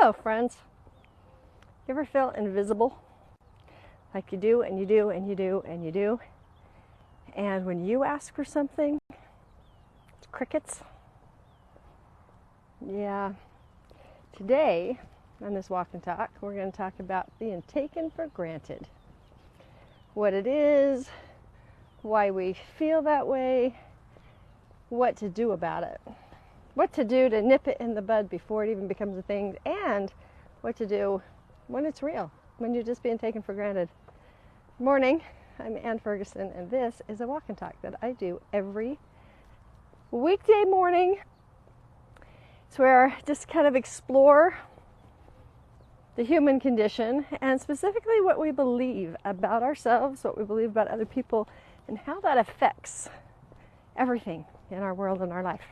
Hello, friends. You ever feel invisible? Like you do, and you do, and you do, and you do. And when you ask for something, it's crickets. Yeah. Today, on this walk and talk, we're going to talk about being taken for granted. What it is, why we feel that way, what to do about it. What to do to nip it in the bud before it even becomes a thing, and what to do when it's real, when you're just being taken for granted. Morning, I'm Ann Ferguson, and this is a walk and talk that I do every weekday morning. It's where I just kind of explore the human condition, and specifically what we believe about ourselves, what we believe about other people, and how that affects everything in our world and our life.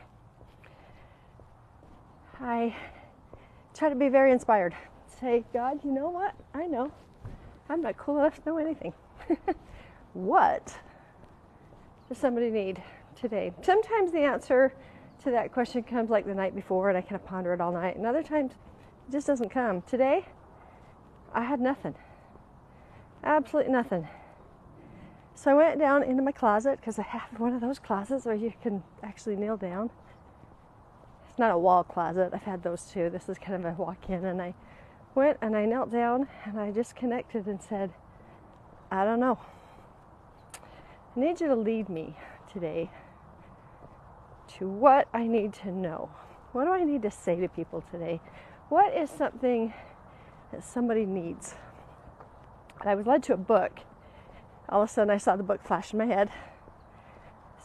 I try to be very inspired. Say, God, you know what? I know. I'm not cool enough to know anything. What does somebody need today? Sometimes the answer to that question comes like the night before, and I kind of ponder it all night. And other times, it just doesn't come. Today, I had nothing. Absolutely nothing. So I went down into my closet, because I have one of those closets where you can actually kneel down. It's not a wall closet. I've had those too. This is kind of a walk-in, and I went and I knelt down and I just connected and said, I don't know. I need you to lead me today to what I need to know. What do I need to say to people today? What is something that somebody needs? And I was led to a book. All of a sudden I saw the book flash in my head.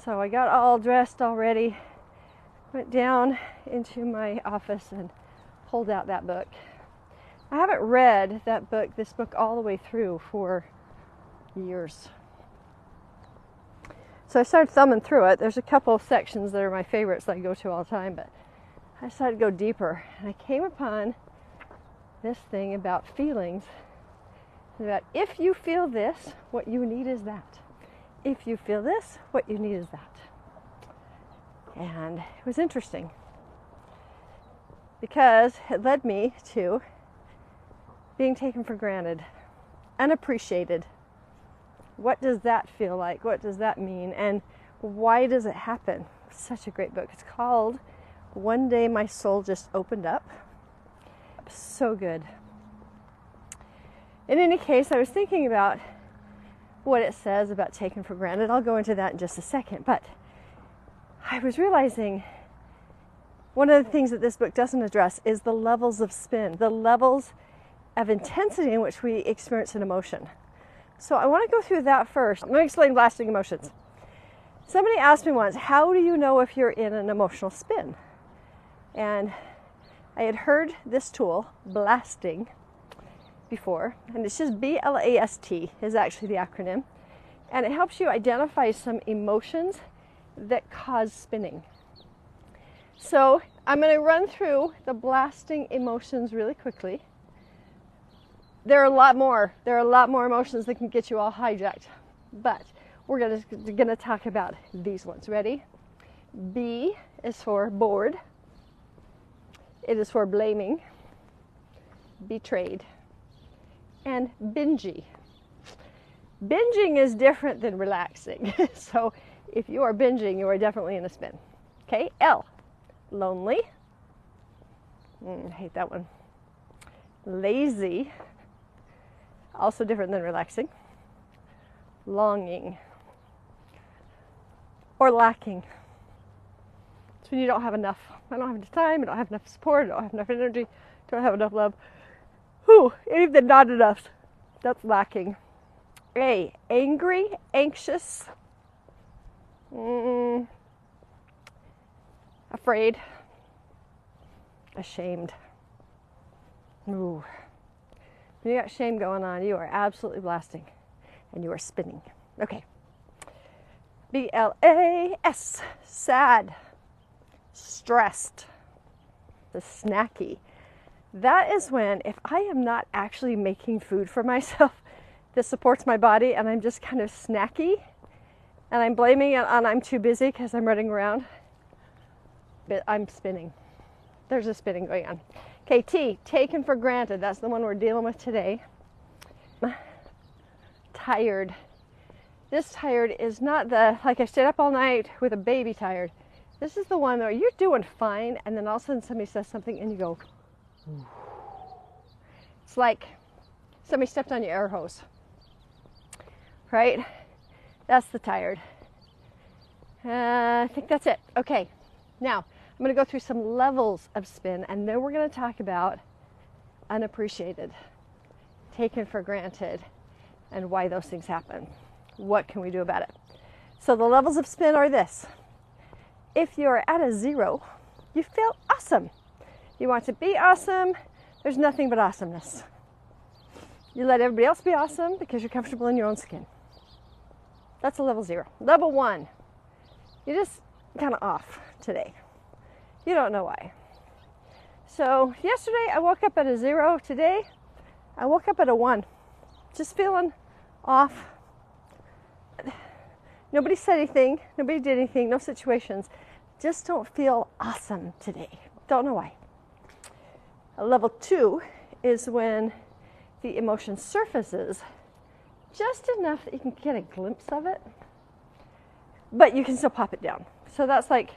So I got all dressed already, went down into my office and pulled out that book. I haven't read this book all the way through for years. So I started thumbing through it. There's a couple of sections that are my favorites that I go to all the time, but I decided to go deeper. And I came upon this thing about feelings. About if you feel this, what you need is that. If you feel this, what you need is that. And it was interesting because it led me to being taken for granted, unappreciated. What does that feel like? What does that mean? And why does it happen? It's such a great book. It's called One Day My Soul Just Opened Up. So good. In any case, I was thinking about what it says about taken for granted. I'll go into that in just a second. But I was realizing one of the things that this book doesn't address is the levels of spin, the levels of intensity in which we experience an emotion. So I want to go through that first. Let me explain blasting emotions. Somebody asked me once, how do you know if you're in an emotional spin? And I had heard this tool, blasting, before, and it's just BLAST is actually the acronym, and it helps you identify some emotions that cause spinning. So I'm going to run through the blasting emotions really quickly. There are a lot more emotions that can get you all hijacked, but we're going to talk about these ones. Ready? B is for bored. It is for blaming, betrayed, and bingy. Binging is different than relaxing. So if you are binging, you are definitely in a spin. Okay, L, lonely. I hate that one. Lazy, also different than relaxing. Longing, or lacking. It's when you don't have enough. I don't have enough time, I don't have enough support, I don't have enough energy, don't have enough love. Even not enough. That's lacking. A, angry, anxious, afraid, ashamed. Ooh. When you got shame going on, you are absolutely blasting, and you are spinning. Okay. BLAS, sad, stressed, the snacky. That is when, if I am not actually making food for myself that supports my body, and I'm just kind of snacky, and I'm blaming it on I'm too busy because I'm running around, but I'm spinning. There's a spinning going on. Okay, T, taken for granted. That's the one we're dealing with today. Tired. This tired is not the, like I stayed up all night with a baby tired. This is the one where you're doing fine and then all of a sudden somebody says something and you go, ooh. It's like somebody stepped on your air hose, right? That's the tired. I think that's it. Okay, now I'm going to go through some levels of spin and then we're going to talk about unappreciated, taken for granted, and why those things happen. What can we do about it? So the levels of spin are this. If you're at a 0, you feel awesome. You want to be awesome. There's nothing but awesomeness. You let everybody else be awesome because you're comfortable in your own skin. That's a level 0. Level 1, you're just kind of off today. You don't know why. So yesterday I woke up at a 0. Today I woke up at a 1. Just feeling off. Nobody said anything. Nobody did anything. No situations. Just don't feel awesome today. Don't know why. A level 2 is when the emotion surfaces just enough that you can get a glimpse of it, but you can still pop it down. So that's like,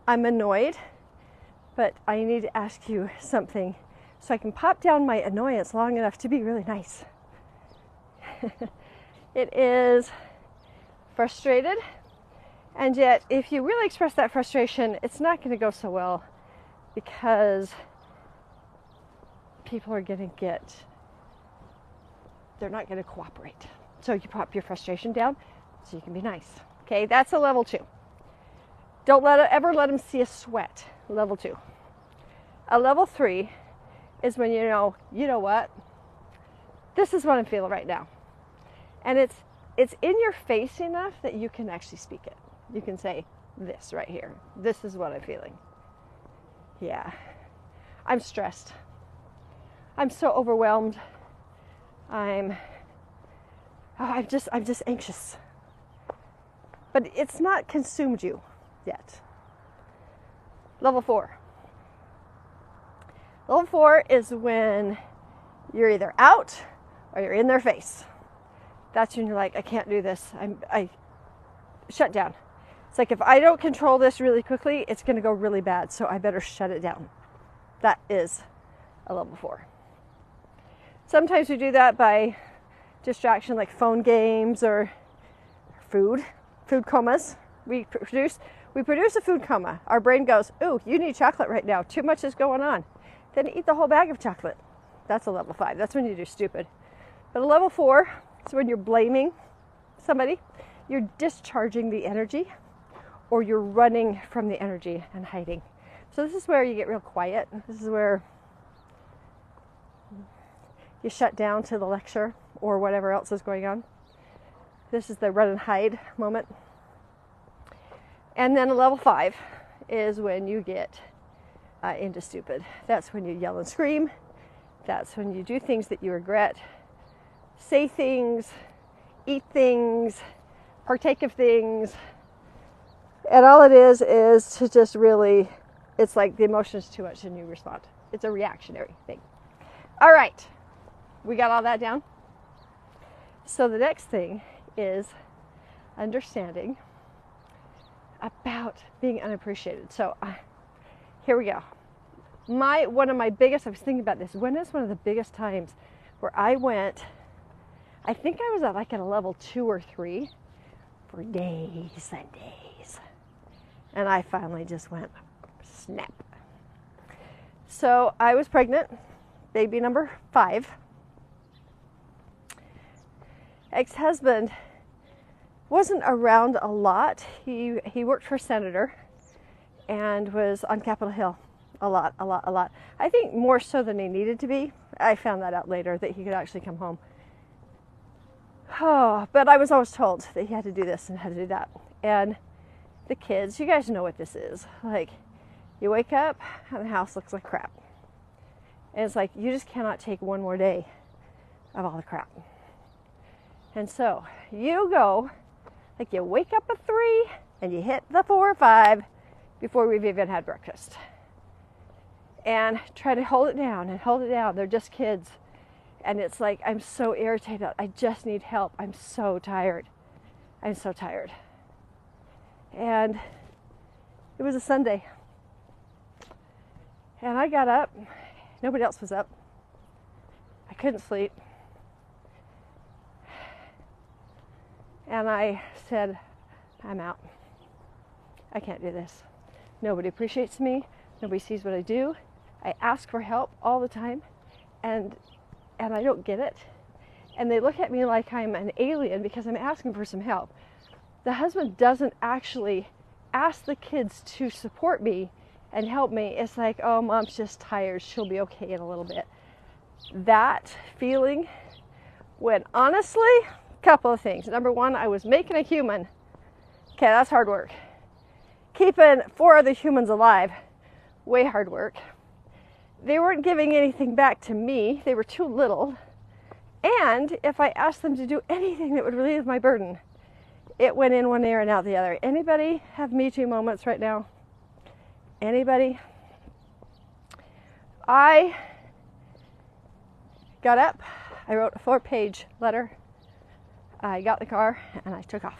I'm annoyed, but I need to ask you something so I can pop down my annoyance long enough to be really nice. It is frustrated, and yet if you really express that frustration, it's not going to go so well because people are going to they're not going to cooperate. So you pop your frustration down so you can be nice. Okay, that's a level 2. Don't ever let them see a sweat. Level 2. A level 3 is when you know what? This is what I'm feeling right now. And it's in your face enough that you can actually speak it. You can say this right here. This is what I'm feeling. Yeah. I'm stressed. I'm so overwhelmed. I'm just anxious. But it's not consumed you yet. Level 4. Level 4 is when you're either out or you're in their face. That's when you're like, I can't do this. I shut down. It's like if I don't control this really quickly, it's going to go really bad. So I better shut it down. That is a level 4. Sometimes we do that by distraction, like phone games or food comas. We produce a food coma. Our brain goes, ooh, you need chocolate right now. Too much is going on. Then eat the whole bag of chocolate. That's a level 5. That's when you do stupid. But a level 4 is when you're blaming somebody, you're discharging the energy, or you're running from the energy and hiding. So this is where you get real quiet. This is where you shut down to the lecture or whatever else is going on. This is the run and hide moment. And then a level 5 is when you get into stupid. That's when you yell and scream. That's when you do things that you regret. Say things, eat things, partake of things. And all it is to just really, it's like the emotion is too much and you respond. It's a reactionary thing. All right. We got all that down? So the next thing is understanding about being unappreciated. So here we go. One of my biggest, I was thinking about this, when is one of the biggest times where I went, I think I was at a level 2 or 3 for days and days. And I finally just went snap. So I was pregnant, baby number 5. Ex-husband wasn't around a lot. He worked for a senator and was on Capitol Hill a lot. I think more so than he needed to be. I found that out later, that he could actually come home. Oh, but I was always told that he had to do this and had to do that. And the kids, you guys know what this is. Like, you wake up and the house looks like crap. And it's like, you just cannot take one more day of all the crap. And so you go, like you wake up at 3 and you hit the 4 or 5 before we've even had breakfast. and try to hold it down and hold it down. They're just kids. And it's like, I'm so irritated. I just need help. I'm so tired. I'm so tired. And it was a Sunday. And I got up. Nobody else was up. I couldn't sleep. And I said, I'm out. I can't do this. Nobody appreciates me. Nobody sees what I do. I ask for help all the time, and I don't get it. And they look at me like I'm an alien because I'm asking for some help. The husband doesn't actually ask the kids to support me and help me. It's like, oh, mom's just tired. She'll be okay in a little bit. That feeling, when honestly, a couple of things. Number one, I was making a human. Okay, that's hard work. Keeping 4 other humans alive, way hard work. They weren't giving anything back to me. They were too little. And if I asked them to do anything that would relieve my burden, it went in one ear and out the other. Anybody have Me Too moments right now? Anybody? I got up. I wrote a 4-page letter. I got in the car and I took off.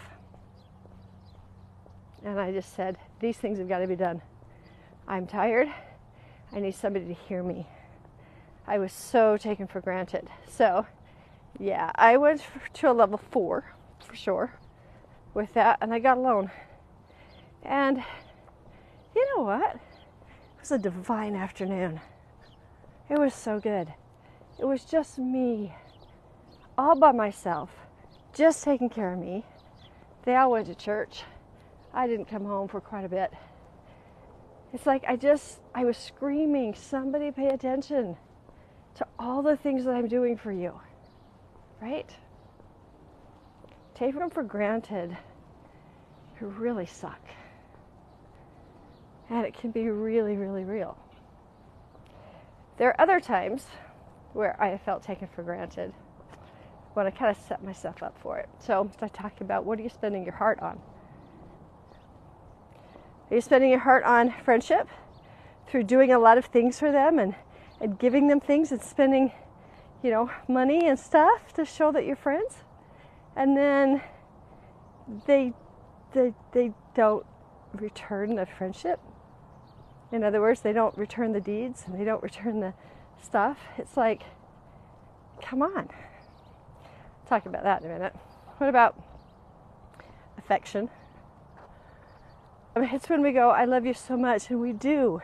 And I just said, these things have got to be done. I'm tired. I need somebody to hear me. I was so taken for granted. So, yeah, I went to a level 4, for sure, with that, and I got alone. And you know what? It was a divine afternoon. It was so good. It was just me, all by myself, just taking care of me. They all went to church. I didn't come home for quite a bit. It's like I was screaming, somebody pay attention to all the things that I'm doing for you, right? Taking them for granted really suck. And it can be really, really real. There are other times where I have felt taken for granted when I kind of set myself up for it. So I talk about, what are you spending your heart on? Are you spending your heart on friendship through doing a lot of things for them and giving them things and spending, money and stuff to show that you're friends? And then they don't return the friendship. In other words, they don't return the deeds and they don't return the stuff. It's like, come on. Talk about that in a minute. What about affection? I mean, it's when we go, I love you so much, and we do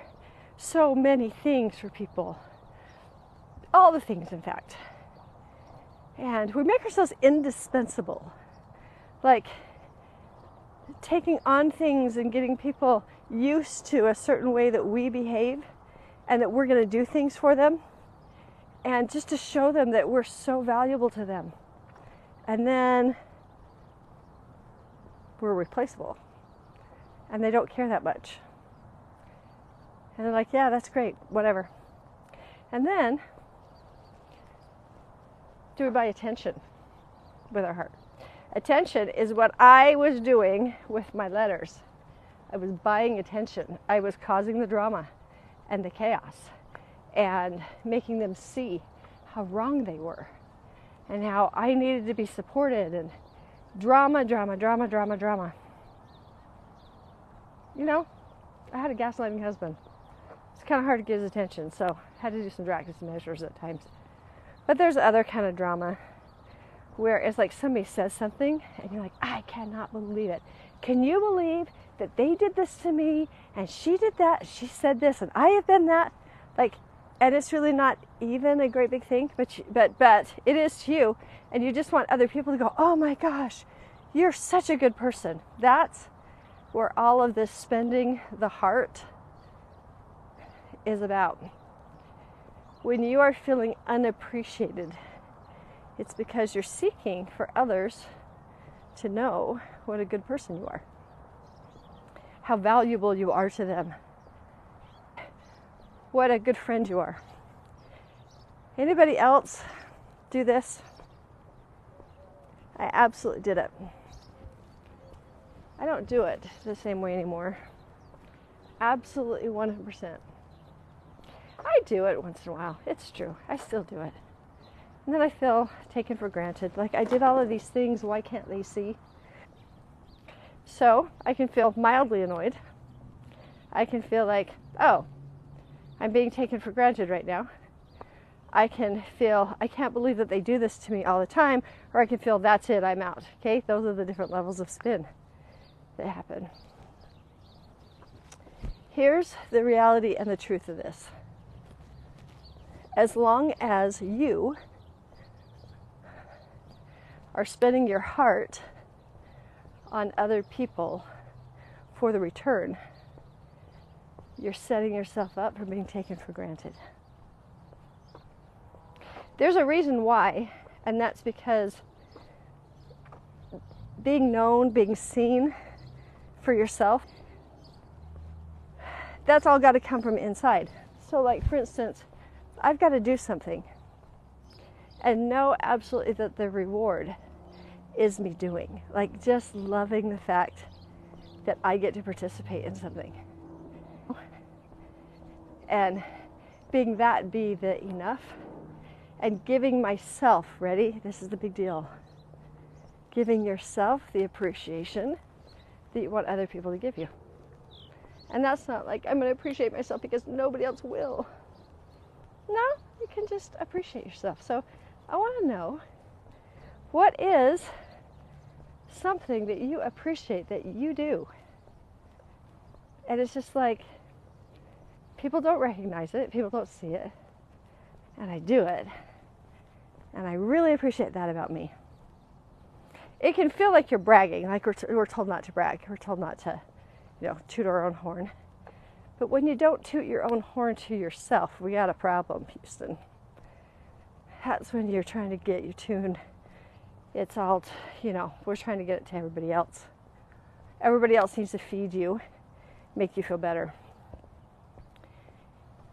so many things for people. All the things, in fact. And we make ourselves indispensable. Like taking on things and getting people used to a certain way that we behave and that we're going to do things for them. And just to show them that we're so valuable to them. And then we're replaceable. And they don't care that much. And they're like, yeah, that's great, whatever. And then, do we buy attention with our heart? Attention is what I was doing with my letters. I was buying attention. I was causing the drama and the chaos and making them see how wrong they were and how I needed to be supported, and drama. I had a gaslighting husband. It's kind of hard to get his attention, so I had to do some drastic measures at times. But there's other kind of drama where it's like somebody says something and you're like, I cannot believe it. Can you believe that they did this to me and she did that, she said this and I have been that? Like, and it's really not even a great big thing, but it is to you, and you just want other people to go, oh my gosh, you're such a good person. That's where all of this spending the heart is about. When you are feeling unappreciated, it's because you're seeking for others to know what a good person you are, how valuable you are to them, what a good friend you are. Anybody else do this? I absolutely did it. I don't do it the same way anymore. Absolutely 100%. I do it once in a while. It's true. I still do it. And then I feel taken for granted. Like, I did all of these things. Why can't they see? So I can feel mildly annoyed. I can feel like, oh, I'm being taken for granted right now. I can feel, I can't believe that they do this to me all the time. Or I can feel, that's it, I'm out. Okay? Those are the different levels of spin that happen. Here's the reality and the truth of this. As long as you are spending your heart on other people for the return, you're setting yourself up for being taken for granted. There's a reason why, and that's because being known, being seen for yourself, that's all got to come from inside. So, like, for instance, I've got to do something and know absolutely that the reward is me doing. Like, just loving the fact that I get to participate in something. And being that be the enough, and giving myself, ready? This is the big deal. Giving yourself the appreciation that you want other people to give you. And that's not like, I'm going to appreciate myself because nobody else will. No, you can just appreciate yourself. So I want to know, what is something that you appreciate that you do? And it's just like, people don't recognize it, people don't see it, and I do it. And I really appreciate that about me. It can feel like you're bragging, like we're told not to brag. We're told not to, toot our own horn. But when you don't toot your own horn to yourself, we got a problem, Houston. That's when you're trying to get your tune. It's all, we're trying to get it to everybody else. Everybody else needs to feed you, make you feel better.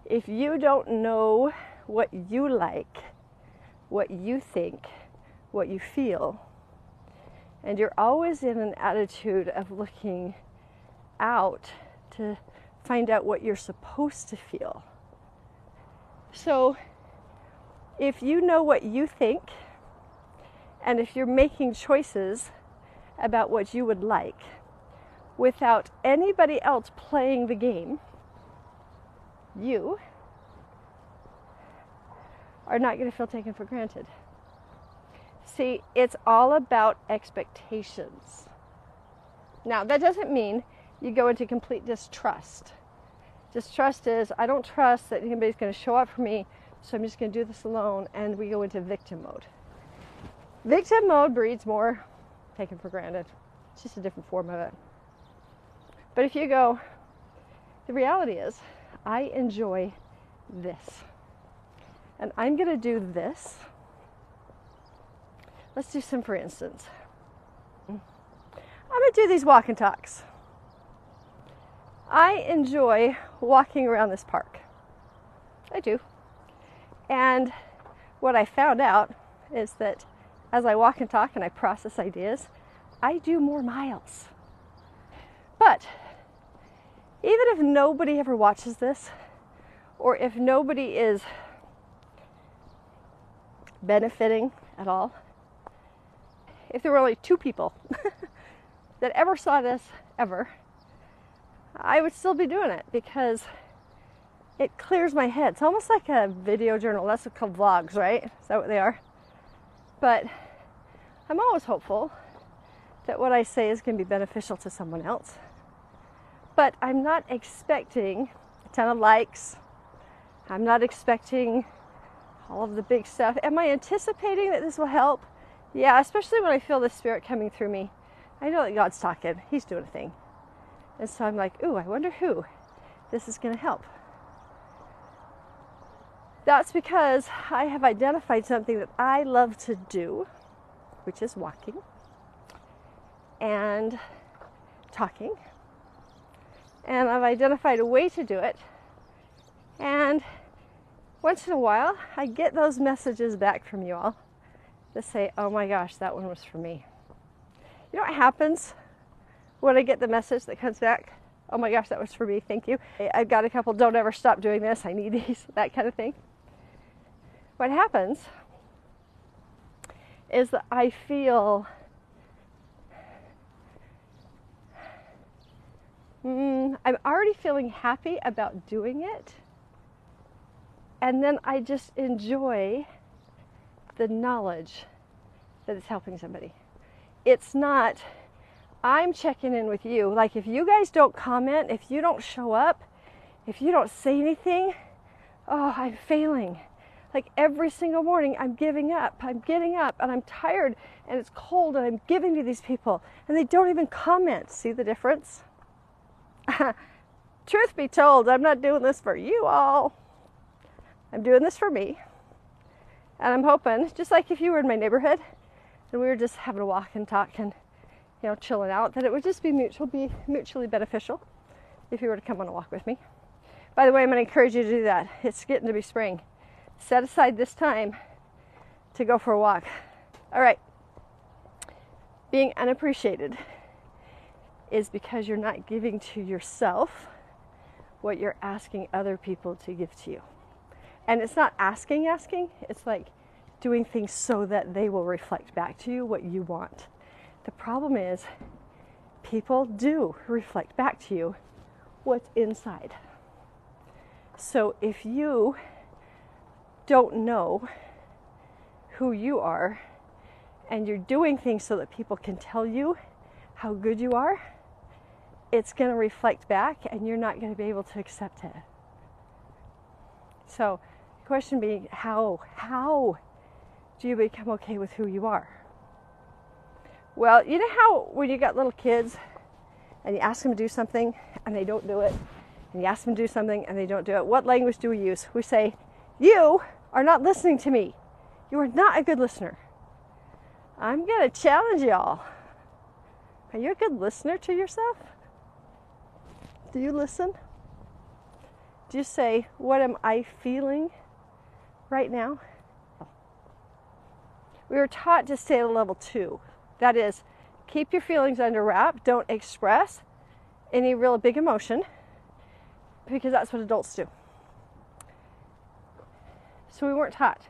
If you don't know what you like, what you think, what you feel, and you're always in an attitude of looking out to find out what you're supposed to feel. So if you know what you think, and if you're making choices about what you would like without anybody else playing the game, you are not going to feel taken for granted. See, it's all about expectations. Now, that doesn't mean you go into complete distrust. Distrust is, I don't trust that anybody's going to show up for me, so I'm just going to do this alone, and we go into victim mode. Victim mode breeds more taken for granted. It's just a different form of it. But if you go, the reality is, I enjoy this. And I'm going to do this. Let's do some for instance. I'm going to do these walk and talks. I enjoy walking around this park. I do. And what I found out is that as I walk and talk and I process ideas, I do more miles. But even if nobody ever watches this, or if nobody is benefiting at all, if there were only 2 people that ever saw this, ever, I would still be doing it because it clears my head. It's almost like a video journal. That's what's called vlogs, right? Is that what they are? But I'm always hopeful that what I say is going to be beneficial to someone else. But I'm not expecting a ton of likes. I'm not expecting all of the big stuff. Am I anticipating that this will help? Yeah, especially when I feel the Spirit coming through me. I know that God's talking. He's doing a thing. And so I'm like, ooh, I wonder who this is going to help. That's because I have identified something that I love to do, which is walking and talking. And I've identified a way to do it. And once in a while, I get those messages back from you all that say, oh my gosh, that one was for me. You know what happens when I get the message that comes back? Oh my gosh, that was for me. Thank you. I've got a couple, don't ever stop doing this. I need these, that kind of thing. What happens is that I feel I'm already feeling happy about doing it. And then I just enjoy the knowledge that it's helping somebody. It's not, I'm checking in with you. Like if you guys don't comment, if you don't show up, if you don't say anything, oh, I'm failing. Like every single morning I'm giving up. I'm getting up and I'm tired and it's cold and I'm giving to these people and they don't even comment. See the difference? Truth be told, I'm not doing this for you all. I'm doing this for me. And I'm hoping, just like if you were in my neighborhood and we were just having a walk and talk and, you know, chilling out, that it would just be mutually beneficial if you were to come on a walk with me. By the way, I'm going to encourage you to do that. It's getting to be spring. Set aside this time to go for a walk. All right. Being unappreciated is because you're not giving to yourself what you're asking other people to give to you. And it's not asking, it's like doing things so that they will reflect back to you what you want. The problem is people do reflect back to you what's inside. So if you don't know who you are and you're doing things so that people can tell you how good you are, it's going to reflect back and you're not going to be able to accept it. So the question being, how do you become okay with who you are? Well, you know how when you got little kids and you ask them to do something and they don't do it, and you ask them to do something and they don't do it, what language do we use? We say, you are not listening to me. You are not a good listener. I'm going to challenge y'all. Are you a good listener to yourself? Do you listen? Do you say, what am I feeling right now? We were taught to stay at level 2. That is, keep your feelings under wrap. Don't express any real big emotion because that's what adults do. So we weren't taught.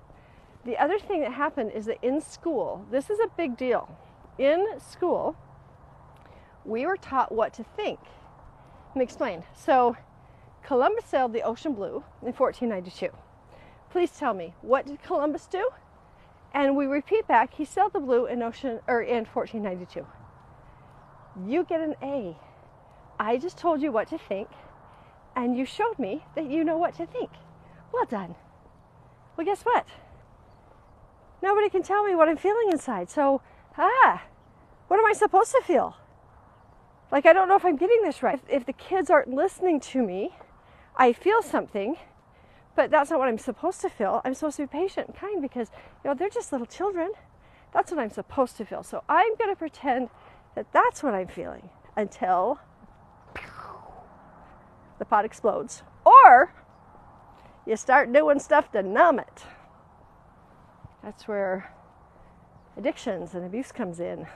The other thing that happened is that in school, this is a big deal. In school, we were taught what to think. Let me explain. So Columbus sailed the ocean blue in 1492. Please tell me, what did Columbus do? And we repeat back, he sailed the blue in 1492. You get an A. I just told you what to think, and you showed me that you know what to think. Well done. Well, guess what? Nobody can tell me what I'm feeling inside. So, what am I supposed to feel? Like, I don't know if I'm getting this right. If the kids aren't listening to me, I feel something, but that's not what I'm supposed to feel. I'm supposed to be patient and kind because, you know, they're just little children. That's what I'm supposed to feel. So I'm going to pretend that that's what I'm feeling until the pot explodes. Or you start doing stuff to numb it. That's where addictions and abuse comes in.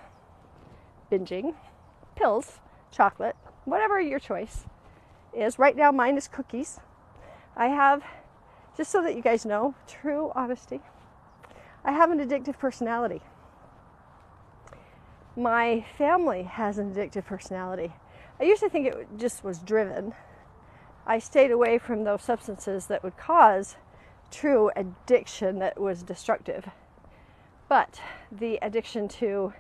Binging, pills, chocolate, whatever your choice is. Right now mine is cookies. I have, just so that you guys know, true honesty, I have an addictive personality. My family has an addictive personality. I used to think it just was driven. I stayed away from those substances that would cause true addiction that was destructive. But the addiction to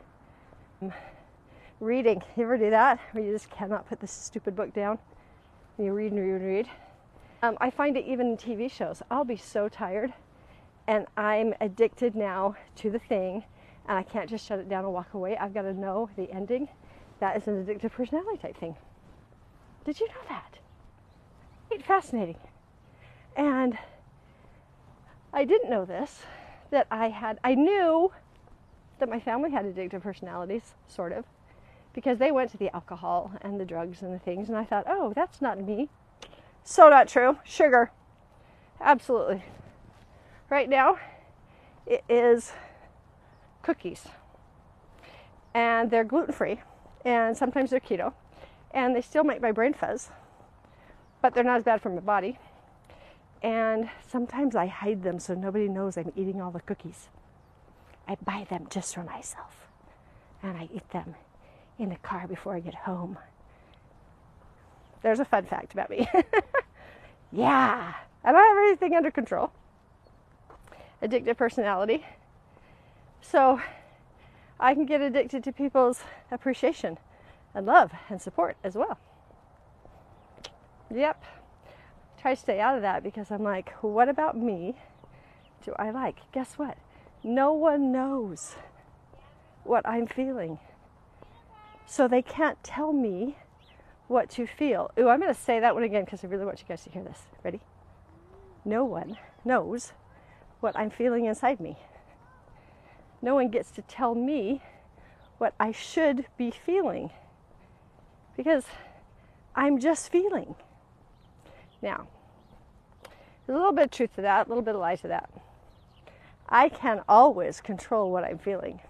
reading, you ever do that? Where you just cannot put this stupid book down? And you read and read and read. I find it even in TV shows. I'll be so tired and I'm addicted now to the thing and I can't just shut it down and walk away. I've got to know the ending. That is an addictive personality type thing. Did you know that? It's fascinating. And I didn't know this, that I knew that my family had addictive personalities, sort of, because they went to the alcohol and the drugs and the things, and I thought, oh, that's not me. So not true. Sugar. Absolutely. Right now, it is cookies. And they're gluten-free, and sometimes they're keto. And they still make my brain fuzz, but they're not as bad for my body. And sometimes I hide them so nobody knows I'm eating all the cookies. I buy them just for myself, and I eat them in the car before I get home. There's a fun fact about me. Yeah, I don't have everything under control. Addictive personality. So I can get addicted to people's appreciation and love and support as well. Yep. Try to stay out of that because I'm like, what about me do I like? Guess what? No one knows what I'm feeling. So they can't tell me what to feel. Ooh, I'm going to say that one again because I really want you guys to hear this. Ready? No one knows what I'm feeling inside me. No one gets to tell me what I should be feeling because I'm just feeling. Now, there's a little bit of truth to that, a little bit of lie to that. I can always control what I'm feeling.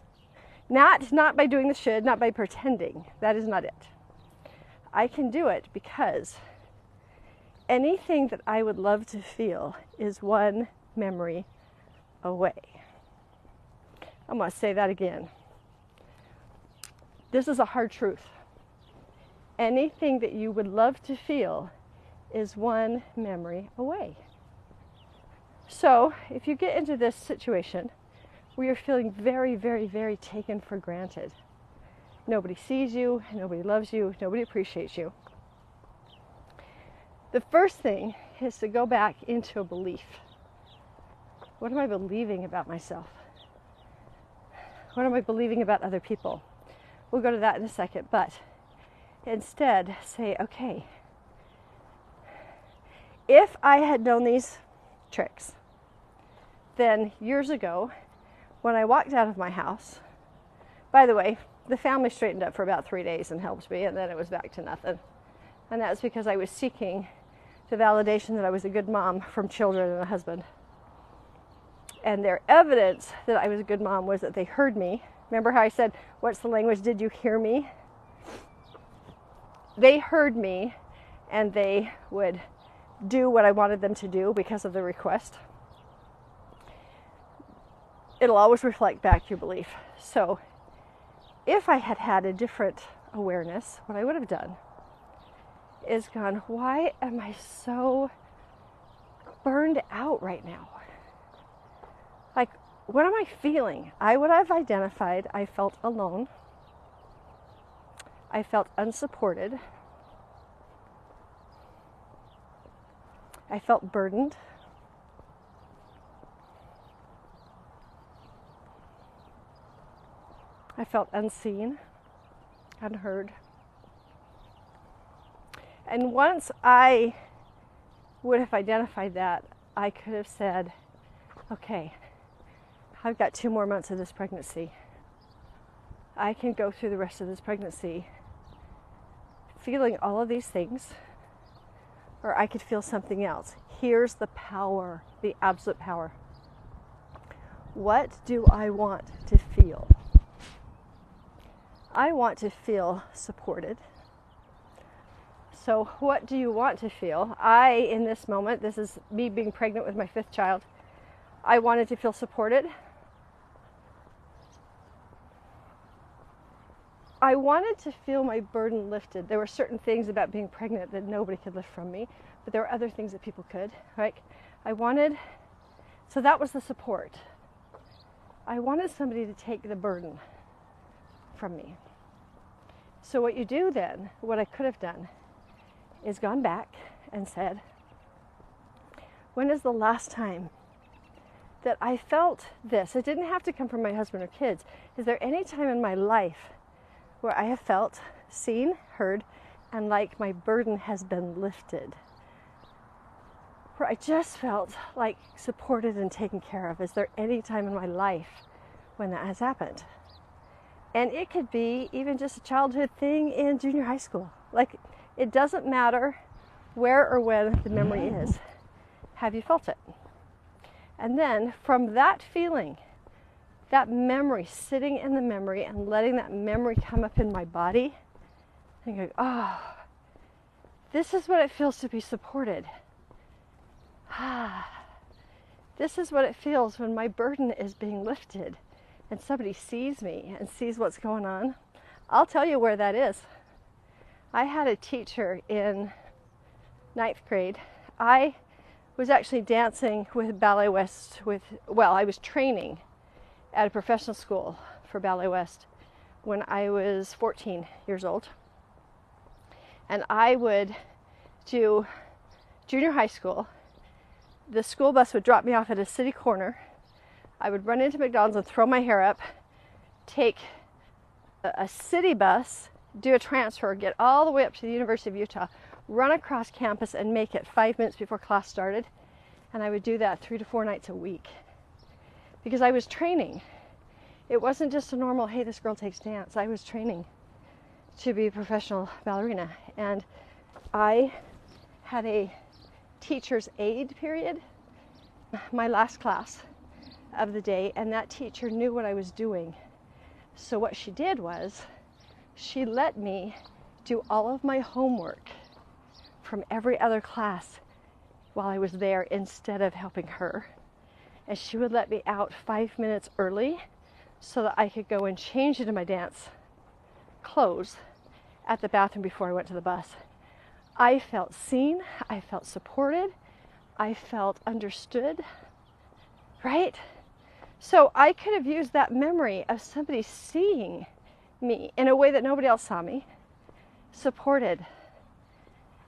Not by doing the should, not by pretending. That is not it. I can do it because anything that I would love to feel is one memory away. I'm going to say that again. This is a hard truth. Anything that you would love to feel is one memory away. So if you get into this situation where you're feeling very, very, very taken for granted, nobody sees you, nobody loves you, nobody appreciates you, the first thing is to go back into a belief. What am I believing about myself? What am I believing about other people? We'll go to that in a second, but instead say, okay, if I had known these tricks, then years ago, when I walked out of my house, by the way, the family straightened up for about 3 days and helped me, and then it was back to nothing. And that's because I was seeking the validation that I was a good mom from children and a husband. And their evidence that I was a good mom was that they heard me. Remember how I said, what's the language? Did you hear me? They heard me, and they would do what I wanted them to do because of the request. It'll always reflect back your belief. So if I had had a different awareness, what I would have done is gone, why am I so burned out right now? Like, what am I feeling? I would have identified I felt alone. I felt unsupported. I felt burdened. I felt unseen, unheard. And once I would have identified that, I could have said, okay, I've got 2 more months of this pregnancy. I can go through the rest of this pregnancy feeling all of these things, or I could feel something else. Here's the power, the absolute power. What do I want to feel? I want to feel supported. So what do you want to feel? In this moment, this is me being pregnant with my 5th child, I wanted to feel supported. I wanted to feel my burden lifted. There were certain things about being pregnant that nobody could lift from me, but there were other things that people could, right? So that was the support. I wanted somebody to take the burden from me. So what you do then, what I could have done, is gone back and said, when is the last time that I felt this? It didn't have to come from my husband or kids. Is there any time in my life where I have felt seen, heard, and like my burden has been lifted? Where I just felt like supported and taken care of? Is there any time in my life when that has happened? And it could be even just a childhood thing in junior high school. Like, it doesn't matter where or when the memory is. Have you felt it? And then from that feeling, that memory, sitting in the memory and letting that memory come up in my body, and go, oh, This is what it feels to be supported. This is what it feels when my burden is being lifted and somebody sees me and sees what's going on. I'll tell you where that is. I had a teacher in 9th grade. I was actually dancing with Ballet West I was training at a professional school for Ballet West when I was 14 years old. And I would do junior high school. The school bus would drop me off at a city corner. I would run into McDonald's and throw my hair up, take a city bus, do a transfer, get all the way up to the University of Utah, run across campus and make it 5 minutes before class started. And I would do that 3 to 4 nights a week because I was training. It wasn't just a normal, hey, this girl takes dance. I was training to be a professional ballerina. And I had a teacher's aid period, my last class of the day, and that teacher knew what I was doing. So what she did was she let me do all of my homework from every other class while I was there instead of helping her. And she would let me out 5 minutes early so that I could go and change into my dance clothes at the bathroom before I went to the bus. I felt seen, I felt supported, I felt understood, right? So I could have used that memory of somebody seeing me in a way that nobody else saw me, supported,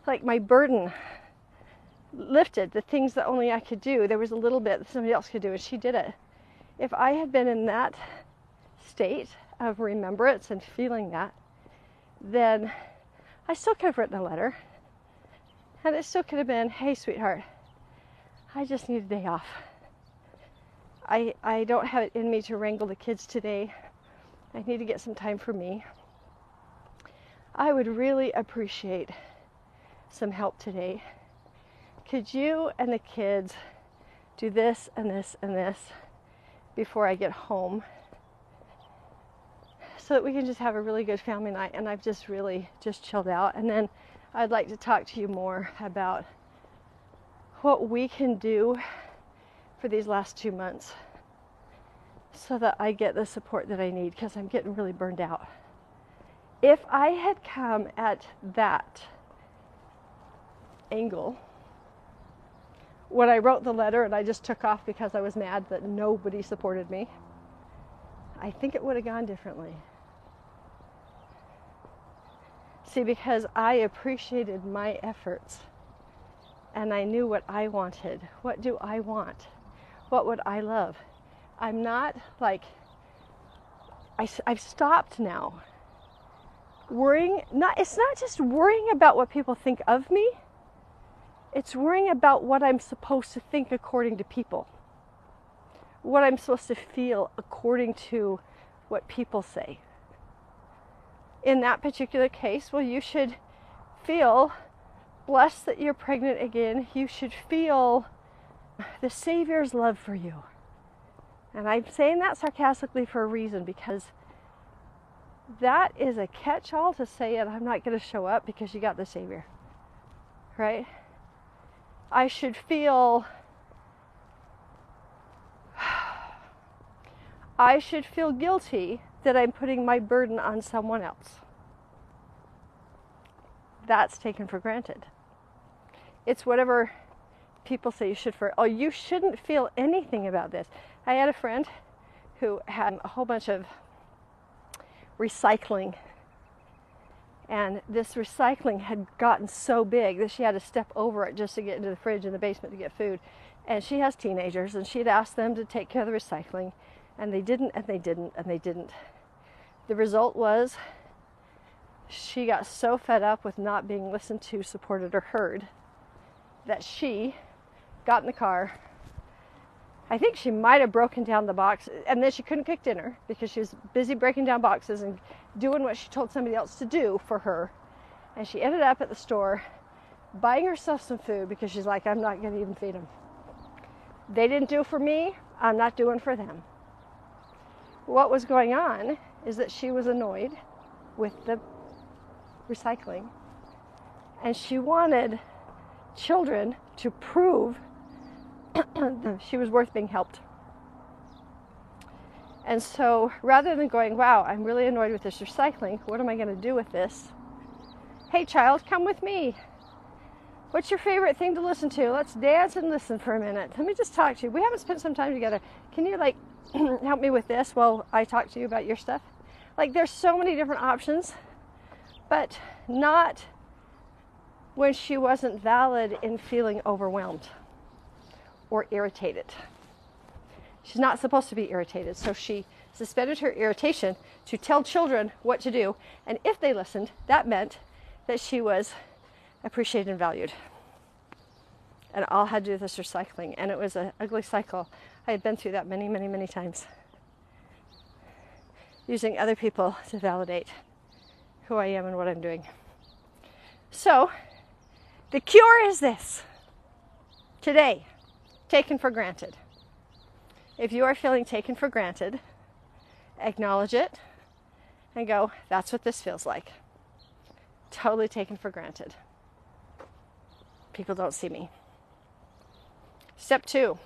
like my burden lifted, the things that only I could do. There was a little bit that somebody else could do, and she did it. If I had been in that state of remembrance and feeling that, then I still could have written a letter. And it still could have been, hey, sweetheart, I just need a day off. I don't have it in me to wrangle the kids today. I need to get some time for me. I would really appreciate some help today. Could you and the kids do this and this and this before I get home so that we can just have a really good family night? And I've just really just chilled out. And then I'd like to talk to you more about what we can do for these last 2 months so that I get the support that I need, because I'm getting really burned out. If I had come at that angle when I wrote the letter and I just took off because I was mad that nobody supported me, I think it would have gone differently. See, because I appreciated my efforts and I knew what I wanted. What do I want? What would I love? I'm not like, I've stopped now worrying. It's not just worrying about what people think of me. It's worrying about what I'm supposed to think according to people. What I'm supposed to feel according to what people say. In that particular case, well, you should feel blessed that you're pregnant again. You should feel the Savior's love for you. And I'm saying that sarcastically for a reason, because that is a catch-all to say it, I'm not going to show up because you got the Savior. Right? I should feel guilty that I'm putting my burden on someone else. That's taken for granted. It's whatever people say you should you shouldn't feel anything about this. I had a friend who had a whole bunch of recycling, and this recycling had gotten so big that she had to step over it just to get into the fridge in the basement to get food. And she has teenagers, and she'd asked them to take care of the recycling, and they didn't, and they didn't, and they didn't. The result was she got so fed up with not being listened to, supported, or heard that she got in the car. I think she might have broken down the box, and then she couldn't cook dinner because she was busy breaking down boxes and doing what she told somebody else to do for her. And she ended up at the store buying herself some food because she's like, I'm not going to even feed them. They didn't do for me, I'm not doing for them. What was going on is that she was annoyed with the recycling, And she wanted children to prove she was worth being helped. And so rather than going, wow, I'm really annoyed with this recycling, what am I going to do with this? Hey child, come with me. What's your favorite thing to listen to? Let's dance and listen for a minute. Let me just talk to you. We haven't spent some time together. Can you help me with this while I talk to you about your stuff? There's so many different options, but not when she wasn't valid in feeling overwhelmed or irritated. She's not supposed to be irritated, so she suspended her irritation to tell children what to do, and if they listened, that meant that she was appreciated and valued. And all had to do with this recycling, and it was an ugly cycle. I had been through that many, many, many times, using other people to validate who I am and what I'm doing. So, the cure is this. Today, taken for granted. If you are feeling taken for granted, acknowledge it and go, that's what this feels like. Totally taken for granted. People don't see me. Step 2.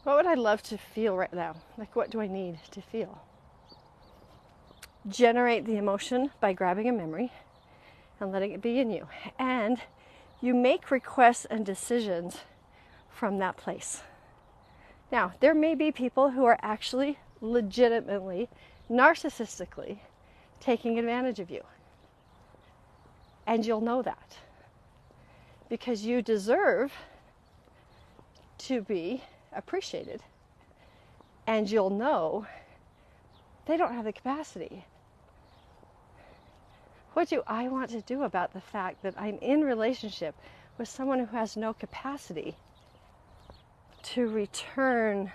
What would I love to feel right now? What do I need to feel? Generate the emotion by grabbing a memory and letting it be in you. And you make requests and decisions from that place. Now, there may be people who are actually legitimately, narcissistically taking advantage of you. And you'll know that. Because you deserve to be appreciated. And you'll know they don't have the capacity. What do I want to do about the fact that I'm in relationship with someone who has no capacity to return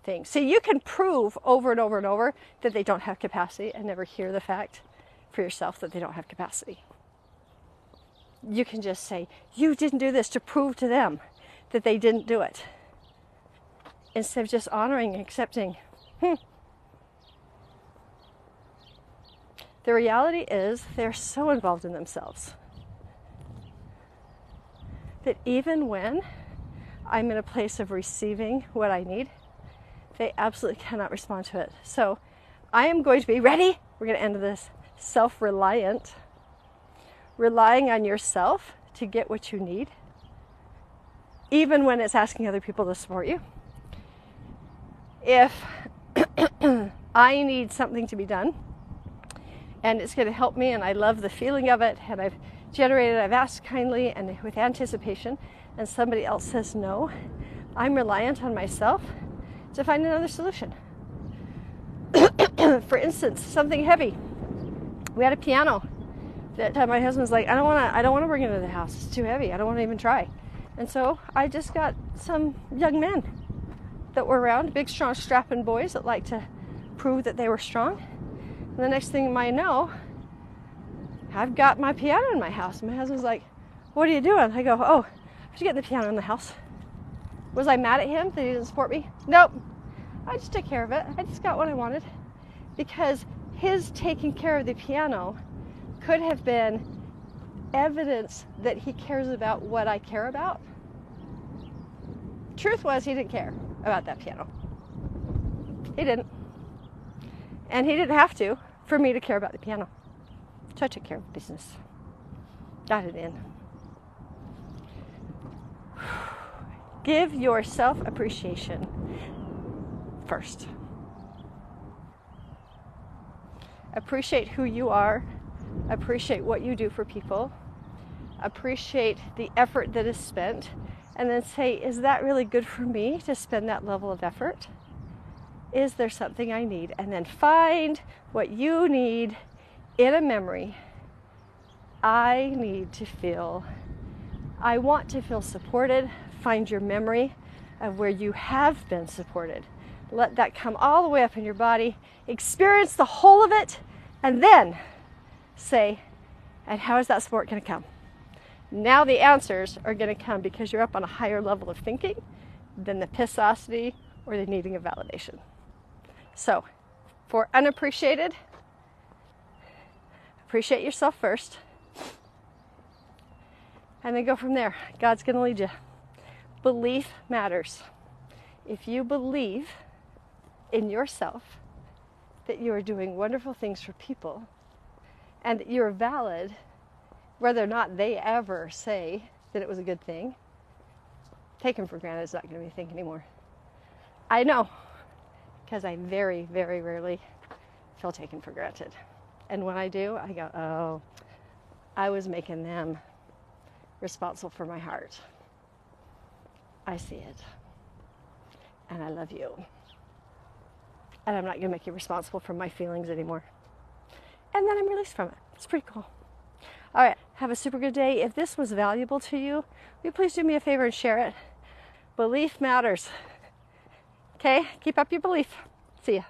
things? See, you can prove over and over and over that they don't have capacity and never hear the fact for yourself that they don't have capacity. You can just say, you didn't do this, to prove to them that they didn't do it. Instead of just honoring and accepting, The reality is they're so involved in themselves that even when I'm in a place of receiving what I need, they absolutely cannot respond to it. So I am going to be ready. We're going to end this self-reliant, relying on yourself to get what you need, even when it's asking other people to support you. If I need something to be done and it's going to help me and I love the feeling of it and I've asked kindly and with anticipation, and somebody else says no, I'm reliant on myself to find another solution. For instance, something heavy. We had a piano that my husband's like, I don't want to bring it into the house. It's too heavy. I don't want to even try. And so I just got some young men that were around, big, strong, strapping boys that like to prove that they were strong. And the next thing you might know, I've got my piano in my house. My husband's like, what are you doing? I go, oh, I should get the piano in the house. Was I mad at him that he didn't support me? Nope. I just took care of it. I just got what I wanted. Because his taking care of the piano could have been evidence that he cares about what I care about. Truth was, he didn't care about that piano. He didn't. And he didn't have to for me to care about the piano. So I took care of business. Got it in. Give yourself appreciation first. Appreciate who you are. Appreciate what you do for people. Appreciate the effort that is spent. And then say, is that really good for me to spend that level of effort? Is there something I need? And then find what you need in a memory. I want to feel supported. Find your memory of where you have been supported. Let that come all the way up in your body. Experience the whole of it. And then say, and how is that support going to come? Now the answers are going to come because you're up on a higher level of thinking than the pissosity or the needing of validation. So, for unappreciated, Appreciate yourself first. And then go from there. God's going to lead you. Belief matters. If you believe in yourself that you are doing wonderful things for people and that you are valid, whether or not they ever say that it was a good thing, taken for granted is not going to be a thing anymore. I know, because I very, very rarely feel taken for granted. And when I do, I go, oh, I was making them responsible for my heart. I see it. And I love you. And I'm not going to make you responsible for my feelings anymore. And then I'm released from it. It's pretty cool. All right. Have a super good day. If this was valuable to you, will you please do me a favor and share it? Belief matters. Okay? Keep up your belief. See ya.